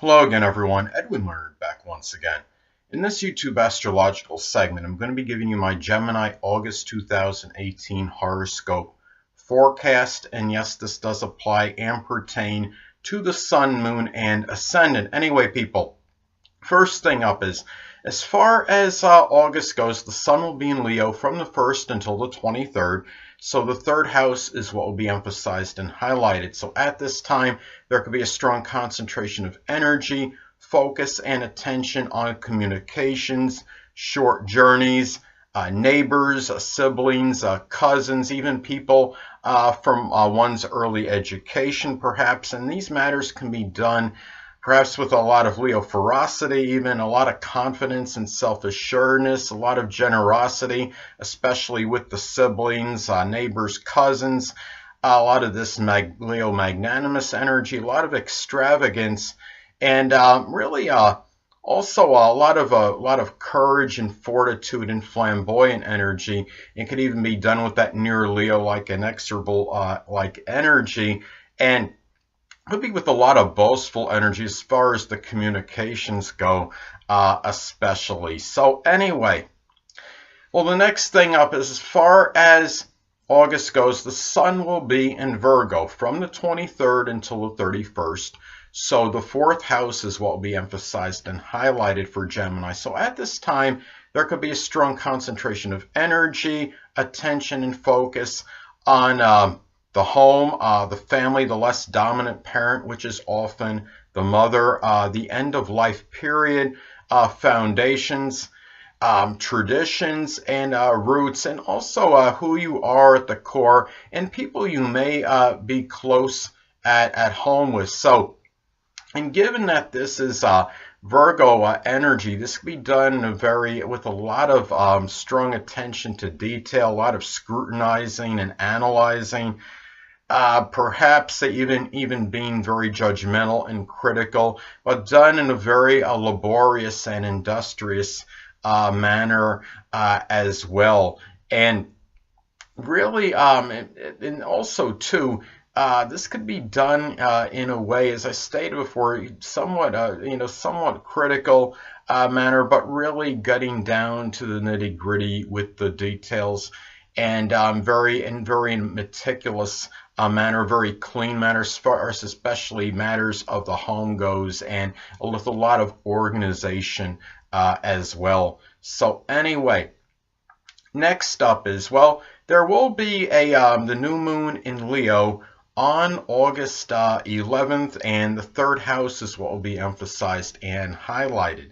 Hello again, everyone. Edwin Learnard back once again. In this YouTube astrological segment, I'm going to be giving you my Gemini August 2018 horoscope forecast. And yes, this does apply and pertain to the sun, moon, and ascendant. Anyway, people, first thing up is, as far as August goes, the sun will be in Leo from the 1st until the 23rd. So the third house is what will be emphasized and highlighted. So at this time, there could be a strong concentration of energy, focus, and attention on communications, short journeys, neighbors, siblings, cousins, even people from one's early education, perhaps. And these matters can be done perhaps with a lot of Leo ferocity, even a lot of confidence and self-assuredness, a lot of generosity, especially with the siblings, neighbors, cousins, a lot of this Leo magnanimous energy, a lot of extravagance, and really also a lot of courage and fortitude and flamboyant energy. It could even be done with that near Leo-like inexorable like energy, and could be with a lot of boastful energy as far as the communications go, especially. So anyway, well, the next thing up is, as far as August goes, the sun will be in Virgo from the 23rd until the 31st. So the fourth house is what will be emphasized and highlighted for Gemini. So at this time, there could be a strong concentration of energy, attention, and focus on the home, the family, the less dominant parent, which is often the mother, the end of life period, foundations, traditions, and roots, and also who you are at the core, and people you may be close at home with. So, and given that this is Virgo energy, this can be done with a lot of strong attention to detail, a lot of scrutinizing and analyzing, perhaps even being very judgmental and critical, but done in a very laborious and industrious manner as well. And really, and also too, this could be done in a way, as I stated before, somewhat somewhat critical manner, but really getting down to the nitty-gritty with the details, and very meticulous manner, very clean manner, as far as especially matters of the home goes, and with a lot of organization as well. So anyway, next up is, well, there will be the new moon in Leo on August 11th, and the third house is what will be emphasized and highlighted.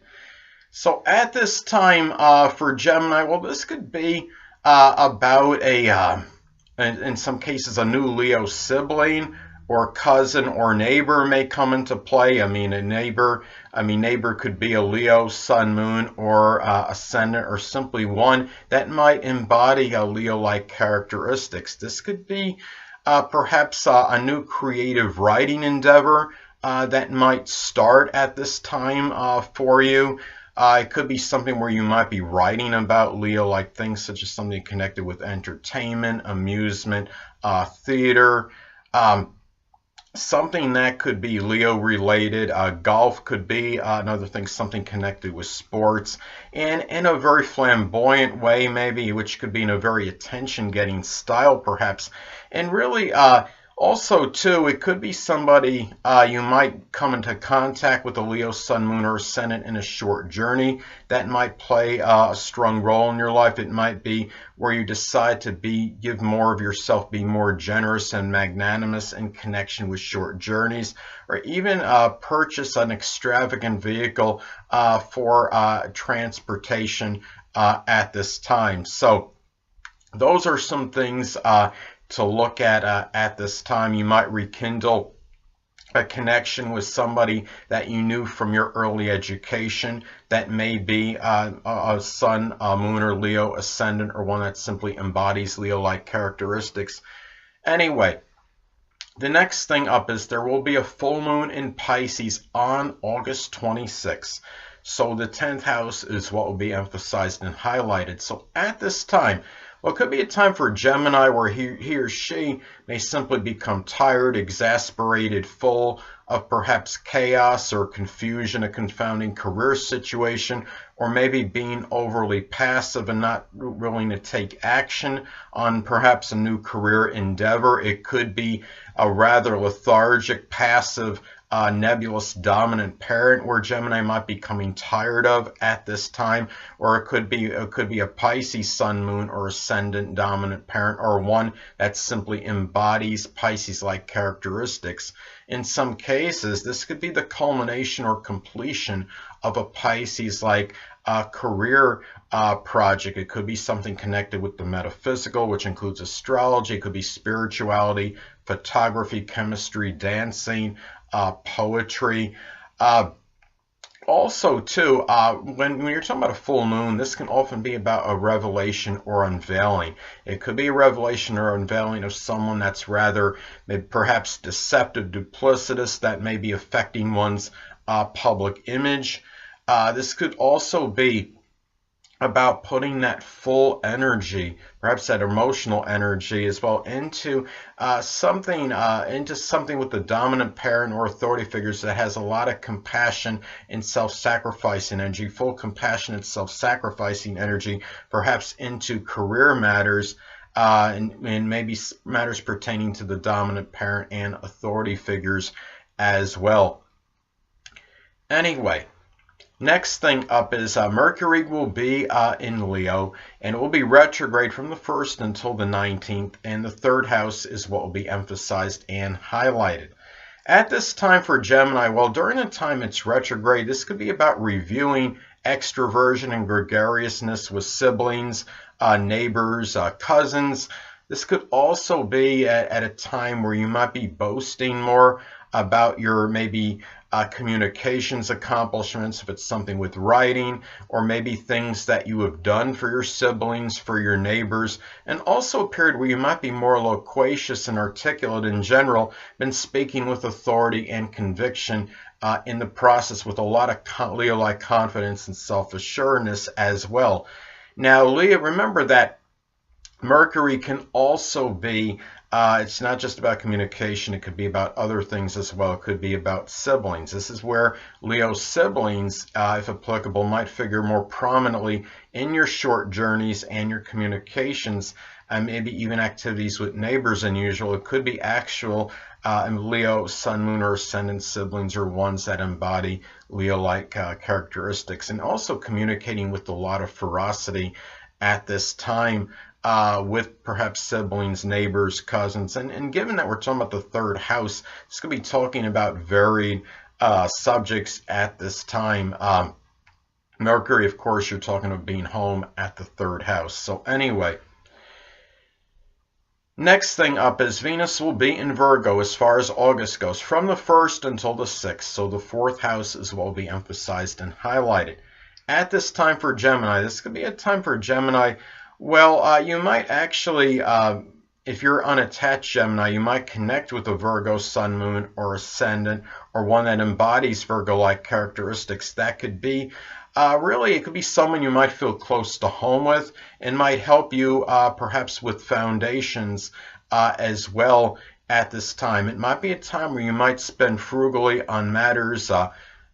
So at this time for Gemini, well, this could be about in some cases, a new Leo sibling or cousin or neighbor may come into play. Neighbor could be a Leo, sun, moon, or ascendant, or simply one that might embody a Leo-like characteristics. This could be perhaps a new creative writing endeavor that might start at this time for you. It could be something where you might be writing about Leo-like things, such as something connected with entertainment, amusement, theater, something that could be Leo-related. Golf could be another thing, something connected with sports, and in a very flamboyant way, maybe, which could be in a very attention-getting style, perhaps. And really, also, too, it could be somebody you might come into contact with, a Leo, sun, moon, or ascendant, in a short journey that might play a strong role in your life. It might be where you decide to give more of yourself, be more generous and magnanimous in connection with short journeys, or even purchase an extravagant vehicle for transportation at this time. So those are some things to look at this time. You might rekindle a connection with somebody that you knew from your early education that may be a sun, moon, or Leo ascendant, or one that simply embodies Leo-like characteristics. Anyway, the next thing up is there will be a full moon in Pisces on August 26th. So the 10th house is what will be emphasized and highlighted. So at this time, well, it could be a time for Gemini where he or she may simply become tired, exasperated, full of perhaps chaos or confusion, a confounding career situation, or maybe being overly passive and not willing to take action on perhaps a new career endeavor. It could be a rather lethargic, passive, nebulous dominant parent where Gemini might be becoming tired of at this time, or it could be a Pisces sun, moon, or ascendant dominant parent, or one that simply embodies Pisces-like characteristics. In some cases, this could be the culmination or completion of a Pisces-like career project. It could be something connected with the metaphysical, which includes astrology. It could be spirituality, photography, chemistry, dancing, poetry. Also, too, when you're talking about a full moon, this can often be about a revelation or unveiling. It could be a revelation or unveiling of someone that's rather maybe perhaps deceptive, duplicitous, that may be affecting one's public image. This could also be about putting that full energy, perhaps that emotional energy as well, into something with the dominant parent or authority figures that has a lot of compassion and self-sacrificing energy, full compassionate self-sacrificing energy, perhaps into career matters, and maybe matters pertaining to the dominant parent and authority figures as well. Anyway, next thing up is Mercury will be in Leo, and it will be retrograde from the 1st until the 19th, and the 3rd house is what will be emphasized and highlighted. At this time for Gemini, well, during the time it's retrograde, this could be about reviewing extroversion and gregariousness with siblings, neighbors, cousins. This could also be at a time where you might be boasting more about your maybe communications accomplishments, if it's something with writing, or maybe things that you have done for your siblings, for your neighbors, and also a period where you might be more loquacious and articulate in general, been speaking with authority and conviction in the process with a lot of Leo-like confidence and self-assuredness as well. Now, Leo, remember that Mercury can also be, it's not just about communication, it could be about other things as well. It could be about siblings. This is where Leo's siblings, if applicable, might figure more prominently in your short journeys and your communications, and maybe even activities with neighbors than usual. It could be actual Leo, sun, moon, or ascendant siblings, or ones that embody Leo-like characteristics, and also communicating with a lot of ferocity at this time. With perhaps siblings, neighbors, cousins, and given that we're talking about the 3rd house, this could be talking about varied subjects at this time. Mercury, of course, you're talking about being home at the 3rd house. So anyway, next thing up is Venus will be in Virgo as far as August goes, from the 1st until the 6th. So the 4th house is what will be emphasized and highlighted. At this time for Gemini, this could be a time for Gemini. Well, you might actually, if you're unattached Gemini, you might connect with a Virgo sun, moon, or ascendant, or one that embodies Virgo-like characteristics. That could be, really, it could be someone you might feel close to home with and might help you perhaps with foundations as well at this time. It might be a time where you might spend frugally on matters,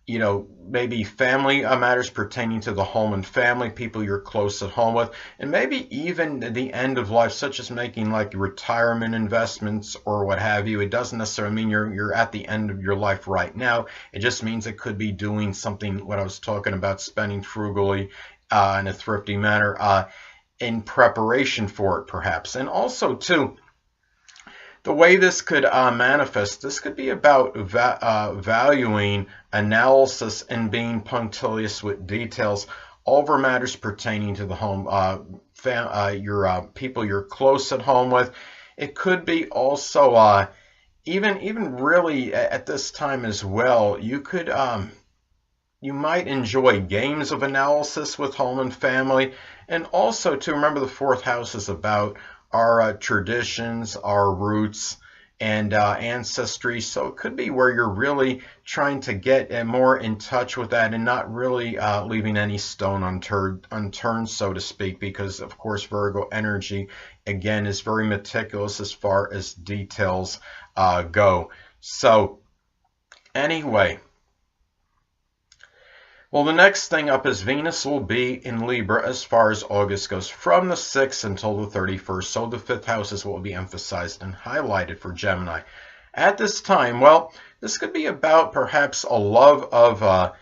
you know, maybe family matters pertaining to the home and family, people you're close at home with, and maybe even the end of life, such as making like retirement investments or what have you. It doesn't necessarily mean you're at the end of your life right now. It just means it could be doing something, what I was talking about, spending frugally in a thrifty manner in preparation for it, perhaps. And also, too, the way this could manifest, this could be about valuing analysis and being punctilious with details over matters pertaining to the home, your people you're close at home with. It could be also even really at this time as well. You could you might enjoy games of analysis with home and family, and also to remember the 4th house is about our traditions, our roots, and ancestry. So it could be where you're really trying to get more in touch with that and not really leaving any stone unturned, so to speak, because of course Virgo energy again is very meticulous as far as details go. So Anyway, well, the next thing up is Venus will be in Libra as far as August goes, from the 6th until the 31st. So the 5th house is what will be emphasized and highlighted for Gemini. At this time, well, this could be about perhaps a love of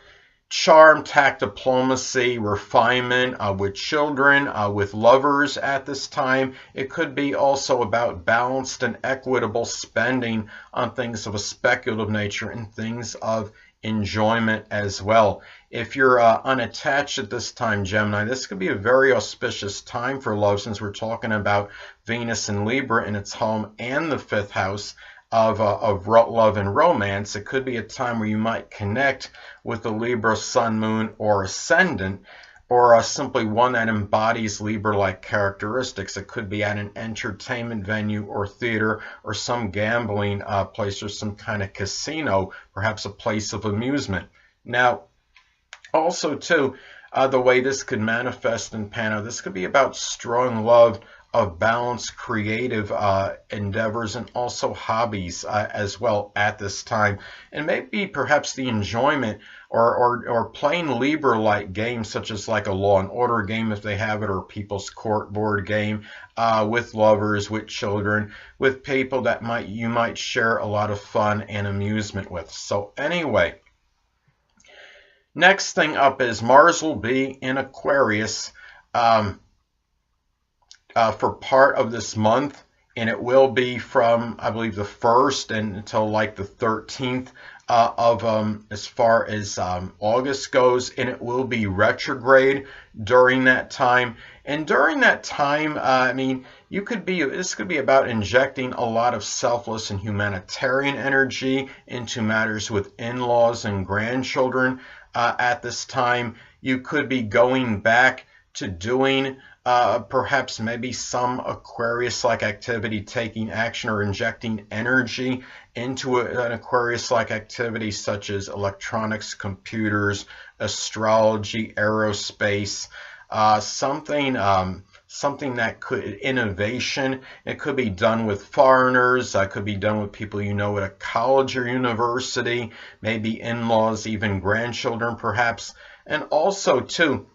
charm, tact, diplomacy, refinement with children, with lovers at this time. It could be also about balanced and equitable spending on things of a speculative nature and things of enjoyment as well. If you're unattached at this time, Gemini, this could be a very auspicious time for love, since we're talking about Venus in Libra in its home and the 5th house of love and romance. It could be a time where you might connect with the Libra sun, moon, or ascendant, or simply one that embodies Libra-like characteristics. It could be at an entertainment venue or theater, or some gambling place, or some kind of casino, perhaps a place of amusement. Now, also too, the way this could manifest and pan out, this could be about strong love of balanced creative endeavors, and also hobbies as well at this time, and maybe perhaps the enjoyment or playing Libra-like games, such as like a Law and Order game if they have it, or People's Court board game, with lovers, with children, with people that you might share a lot of fun and amusement with. So anyway, next thing up is Mars will be in Aquarius for part of this month, and it will be from, I believe, the 1st and until like the 13th as far as August goes, and it will be retrograde during that time. And during that time, I mean, this could be about injecting a lot of selfless and humanitarian energy into matters with in-laws and grandchildren. At this time, you could be going back to doing perhaps maybe some Aquarius-like activity, taking action or injecting energy into an Aquarius-like activity, such as electronics, computers, astrology, aerospace, something that could, innovation. It could be done with foreigners, could be done with people you know at a college or university, maybe in-laws, even grandchildren perhaps. And also too,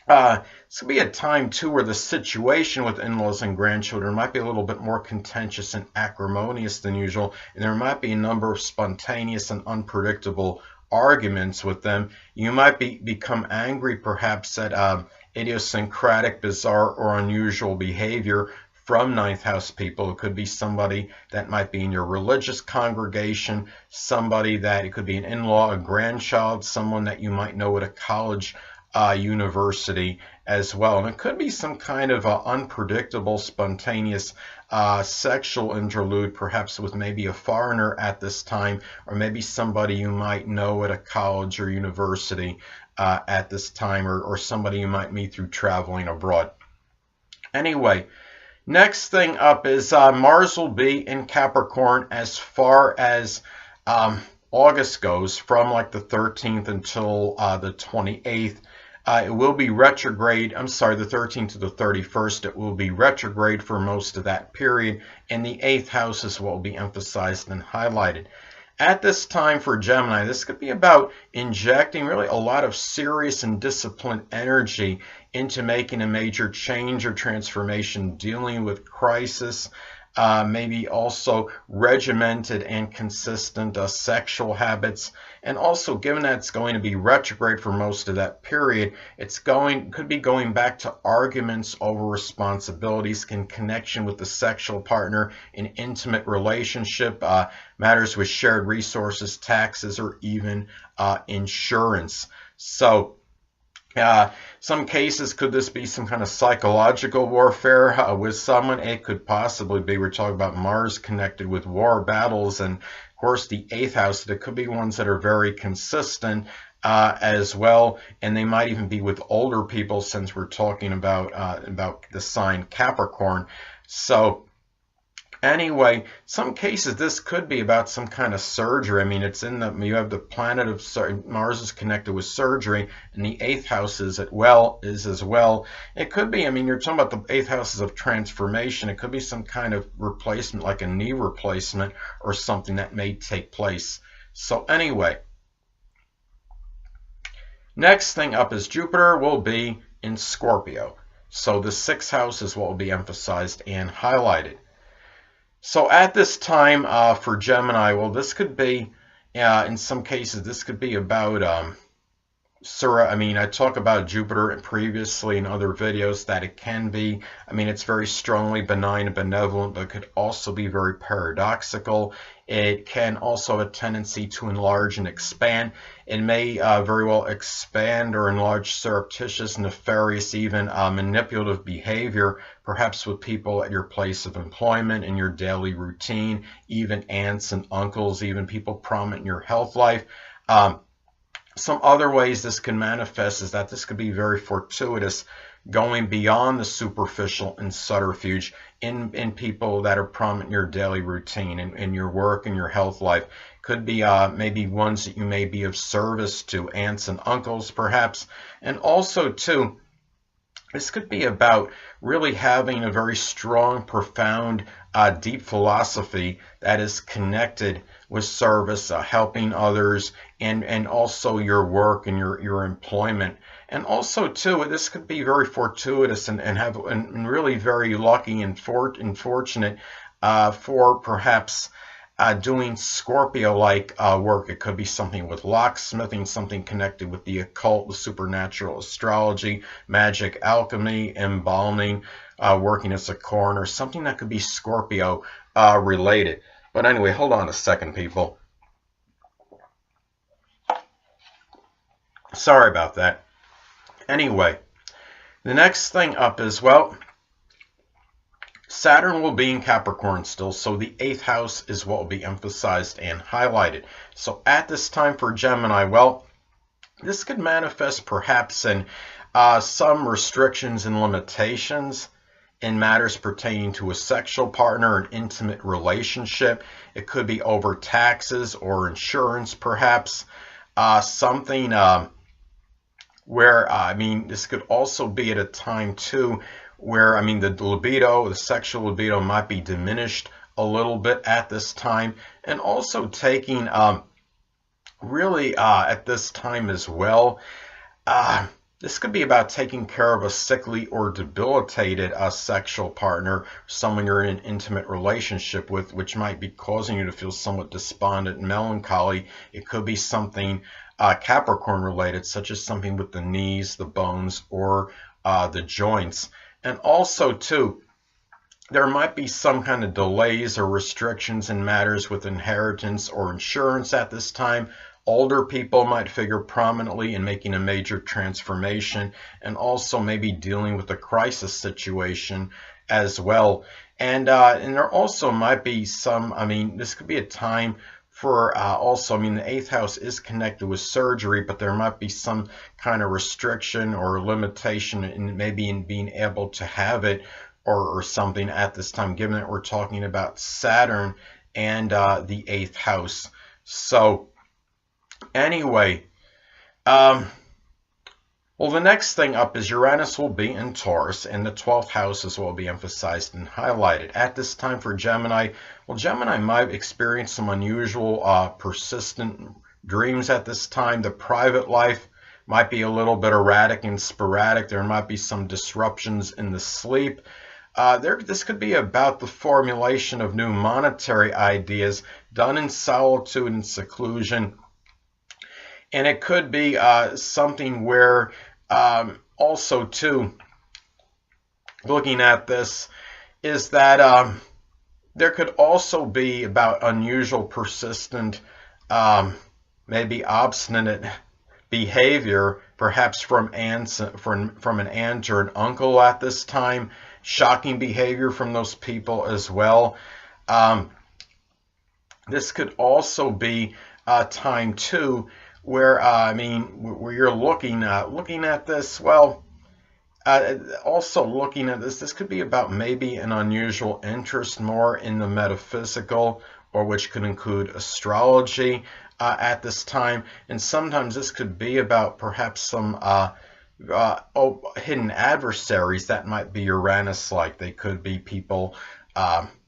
this could be a time too where the situation with in-laws and grandchildren might be a little bit more contentious and acrimonious than usual, and there might be a number of spontaneous and unpredictable arguments with them. You might become angry perhaps at idiosyncratic, bizarre, or unusual behavior from 9th house people. It could be somebody that might be in your religious congregation, somebody that, it could be an in-law, a grandchild, someone that you might know at a college, university as well. And it could be some kind of unpredictable, spontaneous sexual interlude, perhaps with maybe a foreigner at this time, or maybe somebody you might know at a college or university at this time, or somebody you might meet through traveling abroad. Anyway, next thing up is Mars will be in Capricorn as far as August goes, from like the 13th until the 28th. It will be retrograde, I'm sorry, the 13th to the 31st. It will be retrograde for most of that period, and the 8th house is what will be emphasized and highlighted. At this time for Gemini, this could be about injecting really a lot of serious and disciplined energy into making a major change or transformation, dealing with crisis, maybe also regimented and consistent sexual habits. And also, given that it's going to be retrograde for most of that period, could be going back to arguments over responsibilities in connection with the sexual partner, an intimate relationship, matters with shared resources, taxes, or even insurance. So some cases, could this be some kind of psychological warfare with someone? It could possibly be. We're talking about Mars connected with war, battles, and of course the 8th house. There could be ones that are very consistent as well, and they might even be with older people, since we're talking about the sign Capricorn. So anyway, some cases this could be about some kind of surgery. I mean, it's you have the planet of Mars is connected with surgery, and the 8th house is as well. It could be, I mean, you're talking about the 8th houses of transformation. It could be some kind of replacement, like a knee replacement or something that may take place. So anyway, next thing up is Jupiter will be in Scorpio. So the 6th house is what will be emphasized and highlighted. So at this time for Gemini, well, this could be, in some cases, this could be about, I talk about Jupiter previously in other videos that it can be, it's very strongly benign and benevolent, but it could also be very paradoxical. It can also have a tendency to enlarge and expand. It may very well expand or enlarge surreptitious, nefarious, even manipulative behavior, perhaps with people at your place of employment, in your daily routine, even aunts and uncles, even people prominent in your health life. Some other ways this can manifest is that this could be very fortuitous, going beyond the superficial and subterfuge in people that are prominent in your daily routine, in your work and your health life. Could be maybe ones that you may be of service to, aunts and uncles perhaps. And also too, this could be about really having a very strong, profound, deep philosophy that is connected with service, helping others, and also your work and your employment. And also too, this could be very fortuitous and really very lucky and fortunate for perhaps doing Scorpio-like work. It could be something with locksmithing, something connected with the occult, the supernatural, astrology, magic, alchemy, embalming, working as a coroner, something that could be Scorpio related. But anyway, hold on a second, people. Sorry about that. Anyway, the next thing up is, well, Saturn will be in Capricorn still, so the 8th house is what will be emphasized and highlighted. So at this time for Gemini, well, this could manifest perhaps in some restrictions and limitations in matters pertaining to a sexual partner, an intimate relationship. It could be over taxes or insurance perhaps. Something where, this could also be at a time too where, the libido, the sexual libido might be diminished a little bit at this time. And also taking, really at this time as well, this could be about taking care of a sickly or debilitated sexual partner, someone you're in an intimate relationship with, which might be causing you to feel somewhat despondent and melancholy. It could be something Capricorn related, such as something with the knees, the bones, or the joints. And also too, there might be some kind of delays or restrictions in matters with inheritance or insurance at this time. Older people might figure prominently in making a major transformation, and also maybe dealing with a crisis situation as well. And there also might be some, this could be a time for also, the 8th house is connected with surgery, but there might be some kind of restriction or limitation in maybe in being able to have it or something at this time, given that we're talking about Saturn and the 8th house. So anyway, well, the next thing up is Uranus will be in Taurus, and the 12th house is what will be emphasized and highlighted. At this time for Gemini, well, Gemini might experience some unusual, persistent dreams at this time. The private life might be a little bit erratic and sporadic. There might be some disruptions in the sleep. This could be about the formulation of new monetary ideas done in solitude and seclusion. And it could be something where also too, looking at this, is that there could also be about unusual, persistent, maybe obstinate behavior, perhaps from an aunt or an uncle at this time. Shocking behavior from those people as well. This could also be a time too where where you're looking at this. Well, also looking at this could be about maybe an unusual interest more in the metaphysical, or which could include astrology at this time. And sometimes this could be about perhaps some hidden adversaries that might be Uranus-like. They could be people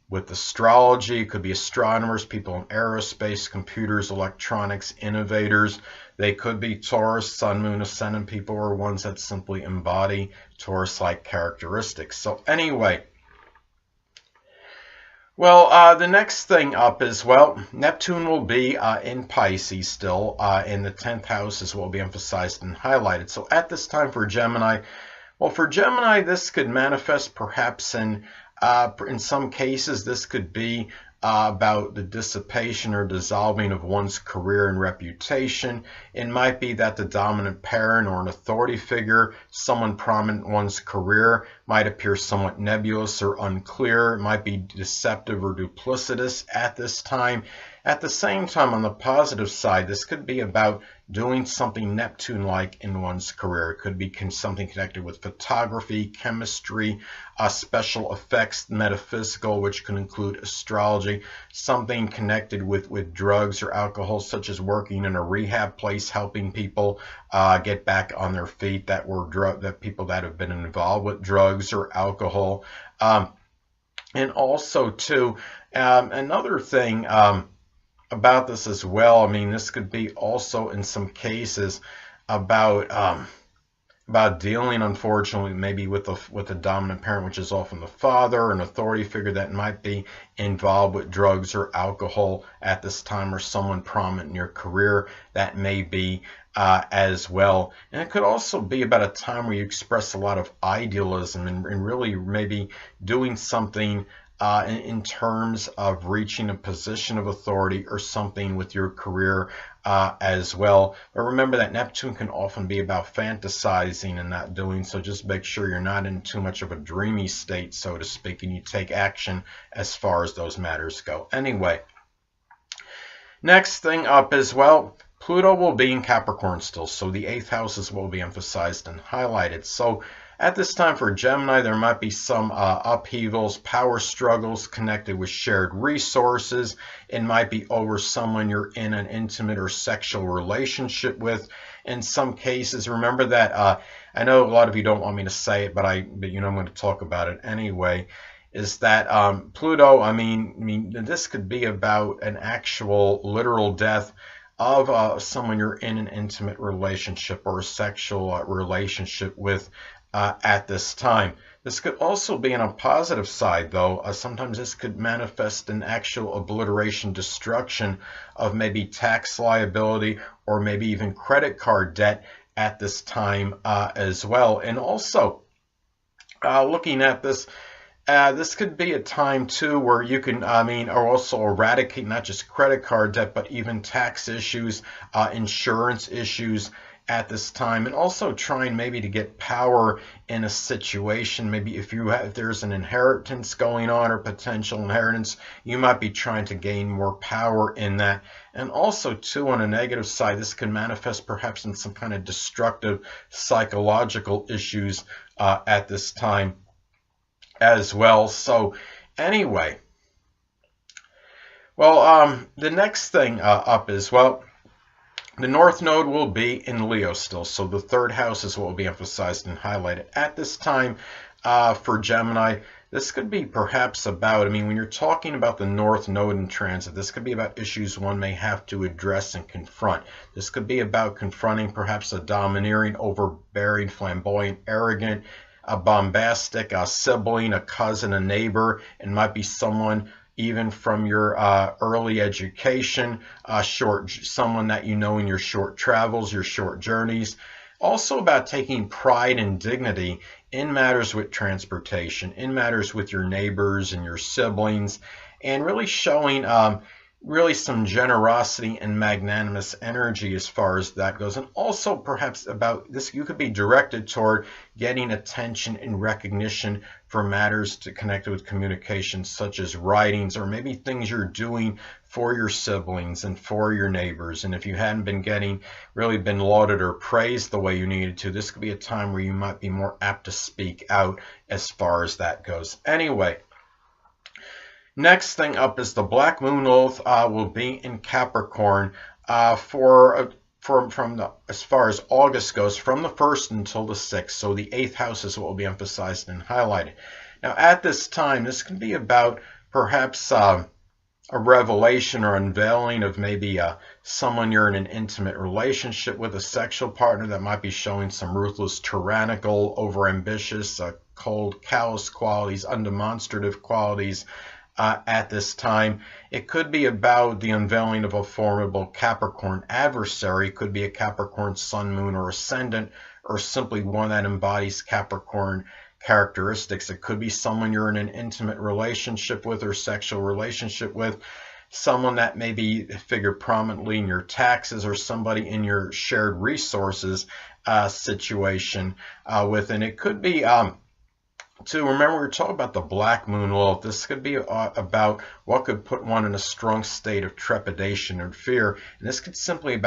with astrology. It could be astronomers, people in aerospace, computers, electronics, innovators. They could be Taurus, Sun, Moon, Ascendant people, or ones that simply embody Taurus-like characteristics. So anyway, well, the next thing up is, well, Neptune will be in Pisces still, in the 10th house is what will be emphasized and highlighted. So at this time for Gemini, well, for Gemini, this could manifest perhaps in some cases, this could be about the dissipation or dissolving of one's career and reputation. It might be that the dominant parent or an authority figure, someone prominent in one's career, might appear somewhat nebulous or unclear. It might be deceptive or duplicitous at this time. At the same time, on the positive side, this could be about doing something Neptune-like in one's career. It could be something connected with photography, chemistry, special effects, metaphysical, which could include astrology, something connected with drugs or alcohol, such as working in a rehab place, helping people get back on their feet that people that have been involved with drugs or alcohol. And also, too, another thing about this as well, I mean, this could be also in some cases about dealing, unfortunately, maybe with a dominant parent, which is often the father, an authority figure that might be involved with drugs or alcohol at this time, or someone prominent in your career that may be as well. And it could also be about a time where you express a lot of idealism and really maybe doing something in terms of reaching a position of authority or something with your career as well. But remember that Neptune can often be about fantasizing and not doing, so just make sure you're not in too much of a dreamy state, so to speak, and you take action as far as those matters go. Anyway, next thing up is, well, Pluto will be in Capricorn still, so the 8th house is what will be emphasized and highlighted. So at this time for Gemini, there might be some upheavals, power struggles connected with shared resources. It might be over someone you're in an intimate or sexual relationship with. In some cases, remember that, I know a lot of you don't want me to say it, but you know I'm going to talk about it anyway, is that Pluto, I mean, this could be about an actual literal death of someone you're in an intimate relationship or a sexual relationship with at this time. This could also be on a positive side, though. Sometimes this could manifest in actual obliteration, destruction of maybe tax liability or maybe even credit card debt at this time as well. And also, looking at this, this could be a time too where you can, or also eradicate not just credit card debt, but even tax issues, insurance issues at this time, and also trying maybe to get power in a situation. Maybe if there's an inheritance going on or potential inheritance, you might be trying to gain more power in that. And also too, on a negative side, this can manifest perhaps in some kind of destructive psychological issues at this time as well. So anyway, well, the next thing up is, well, the North Node will be in Leo still, so the 3rd house is what will be emphasized and highlighted. At this time for Gemini, this could be perhaps about, when you're talking about the North Node in transit, this could be about issues one may have to address and confront. This could be about confronting perhaps a domineering, overbearing, flamboyant, arrogant, a bombastic, a sibling, a cousin, a neighbor, and might be someone even from your early education, someone that you know in your short travels, your short journeys. Also about taking pride and dignity in matters with transportation, in matters with your neighbors and your siblings, and really showing really some generosity and magnanimous energy as far as that goes. And also perhaps about this, you could be directed toward getting attention and recognition for matters connected with communication, such as writings or maybe things you're doing for your siblings and for your neighbors. And if you hadn't been really been lauded or praised the way you needed to, this could be a time where you might be more apt to speak out as far as that goes. Anyway, next thing up is the Black Moon will be in Capricorn as far as August goes, from the 1st until the 6th. So the 8th house is what will be emphasized and highlighted. Now at this time, this can be about perhaps a revelation or unveiling of maybe someone you're in an intimate relationship with, a sexual partner that might be showing some ruthless, tyrannical, overambitious, cold, callous qualities, undemonstrative qualities at this time. It could be about the unveiling of a formidable Capricorn adversary. It could be a Capricorn sun, moon, or ascendant, or simply one that embodies Capricorn characteristics. It could be someone you're in an intimate relationship with or sexual relationship with, someone that maybe figured prominently in your taxes, or somebody in your shared resources situation with. And it could be remember, we were talking about the black moon Lilith. This could be about what could put one in a strong state of trepidation and fear. And this could simply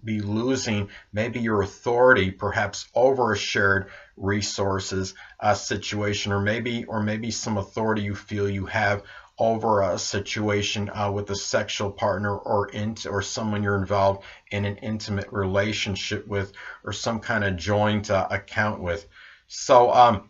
be losing maybe your authority, perhaps over a shared resources situation, or maybe some authority you feel you have over a situation with a sexual partner or someone you're involved in an intimate relationship with, or some kind of joint account with. So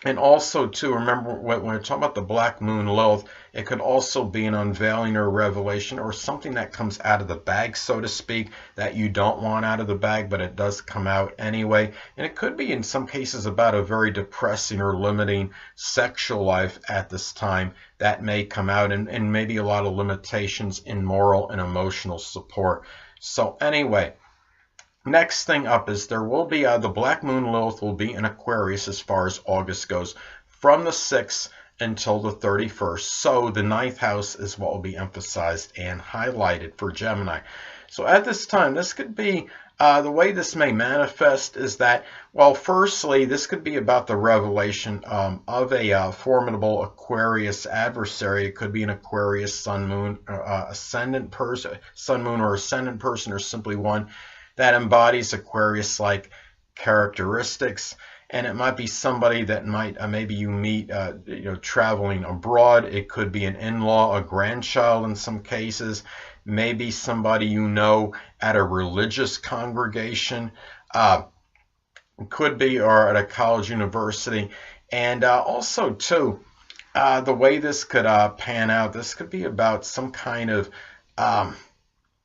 and also, too, remember when we're talking about the black moon Lilith, it could also be an unveiling or revelation, or something that comes out of the bag, so to speak, that you don't want out of the bag, but it does come out anyway. And it could be, in some cases, about a very depressing or limiting sexual life at this time that may come out, and maybe a lot of limitations in moral and emotional support. So anyway, next thing up is there will be the black moon Lilith will be in Aquarius as far as August goes, from the 6th until the 31st. So the 9th house is what will be emphasized and highlighted for Gemini. So at this time, this could be the way this may manifest is that, well, firstly, this could be about the revelation of a formidable Aquarius adversary. It could be an Aquarius sun, moon, ascendant person, sun, moon, or ascendant person, or simply one that embodies Aquarius-like characteristics. And it might be somebody that might maybe you meet traveling abroad. It could be an in-law, a grandchild in some cases, maybe somebody you know at a religious congregation, could be, or at a college, university. And also too, the way this could pan out, this could be about some kind of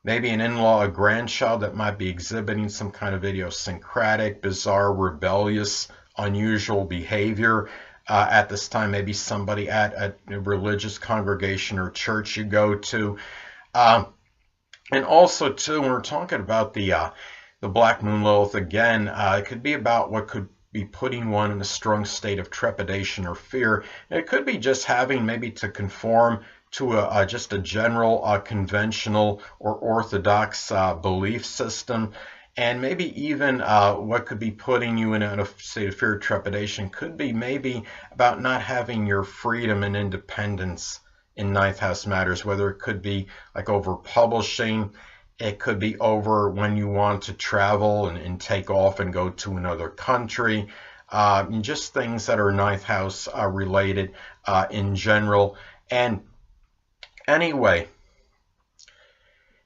maybe an in-law, a grandchild that might be exhibiting some kind of idiosyncratic, bizarre, rebellious, unusual behavior at this time. Maybe somebody at a religious congregation or church you go to. And also, too, when we're talking about the black moon Lilith, again, it could be about what could be putting one in a strong state of trepidation or fear. And it could be just having maybe to conform to just a general conventional or orthodox belief system. And maybe even what could be putting you in a state of fear or trepidation could be maybe about not having your freedom and independence in 9th house matters, whether it could be like over publishing, it could be over when you want to travel and take off and go to another country, just things that are 9th house related in general. And anyway,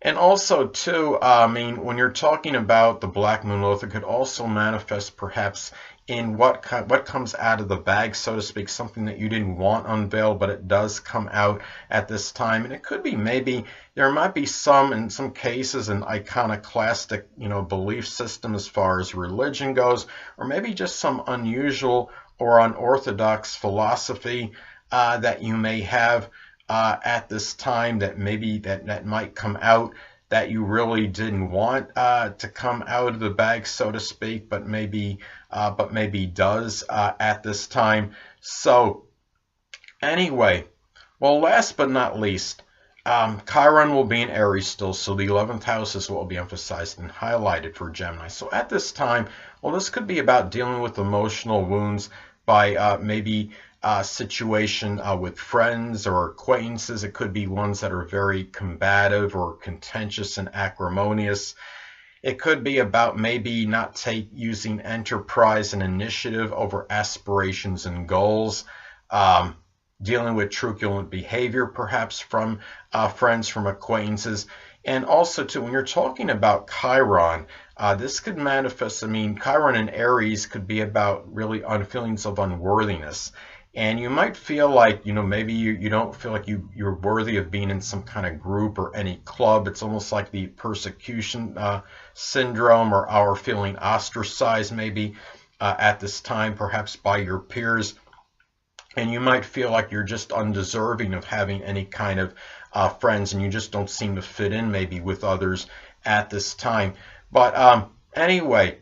and also too, I mean, when you're talking about the black moon Lilith, it could also manifest perhaps in what comes out of the bag, so to speak, something that you didn't want unveiled, but it does come out at this time. And it could be maybe there might be some, in some cases, an iconoclastic, belief system as far as religion goes, or maybe just some unusual or unorthodox philosophy that you may have at this time that maybe that might come out that you really didn't want to come out of the bag, so to speak, but maybe does at this time. So anyway, well, last but not least, Chiron will be in Aries still, so the 11th house is what will be emphasized and highlighted for Gemini. So at this time, well, this could be about dealing with emotional wounds by maybe situation with friends or acquaintances. It could be ones that are very combative or contentious and acrimonious. It could be about maybe not using enterprise and initiative over aspirations and goals. Dealing with truculent behavior perhaps from friends, from acquaintances. And also too, when you're talking about Chiron, this could manifest, I mean, Chiron in Aries could be about really feelings of unworthiness. And you might feel like, maybe you don't feel like you're worthy of being in some kind of group or any club. It's almost like the persecution syndrome, or feeling ostracized maybe at this time, perhaps by your peers. And you might feel like you're just undeserving of having any kind of friends, and you just don't seem to fit in maybe with others at this time. But anyway,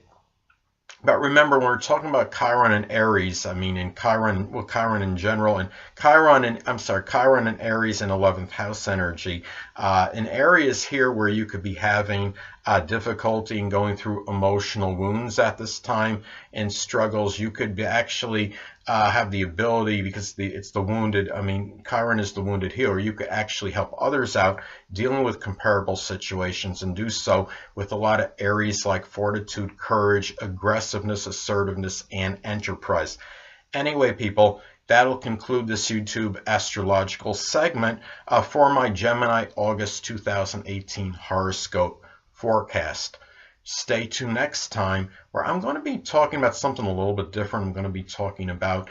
but remember, when we're talking about Chiron and Aries, I mean, in Chiron, well, Chiron in general, and Chiron and Aries in 11th house energy. An area is here where you could be having difficulty in going through emotional wounds at this time and struggles. You could be actually have the ability, because it's the wounded, I mean, Chiron is the wounded healer. You could actually help others out dealing with comparable situations, and do so with a lot of Aries-like fortitude, courage, aggressiveness, assertiveness, and enterprise. Anyway, people, that'll conclude this YouTube astrological segment for my Gemini August 2018 horoscope forecast. Stay tuned next time, where I'm going to be talking about something a little bit different. I'm going to be talking about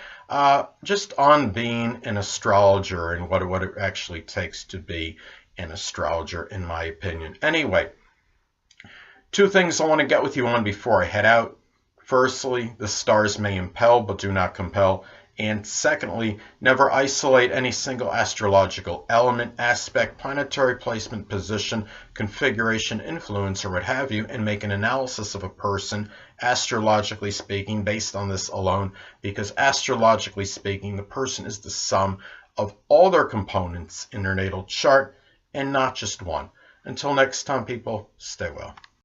just on being an astrologer and what it actually takes to be an astrologer, in my opinion. Anyway, two things I want to get with you on before I head out. Firstly, the stars may impel but do not compel. And secondly, never isolate any single astrological element, aspect, planetary placement, position, configuration, influence, or what have you, and make an analysis of a person, astrologically speaking, based on this alone, because astrologically speaking, the person is the sum of all their components in their natal chart, and not just one. Until next time, people, stay well.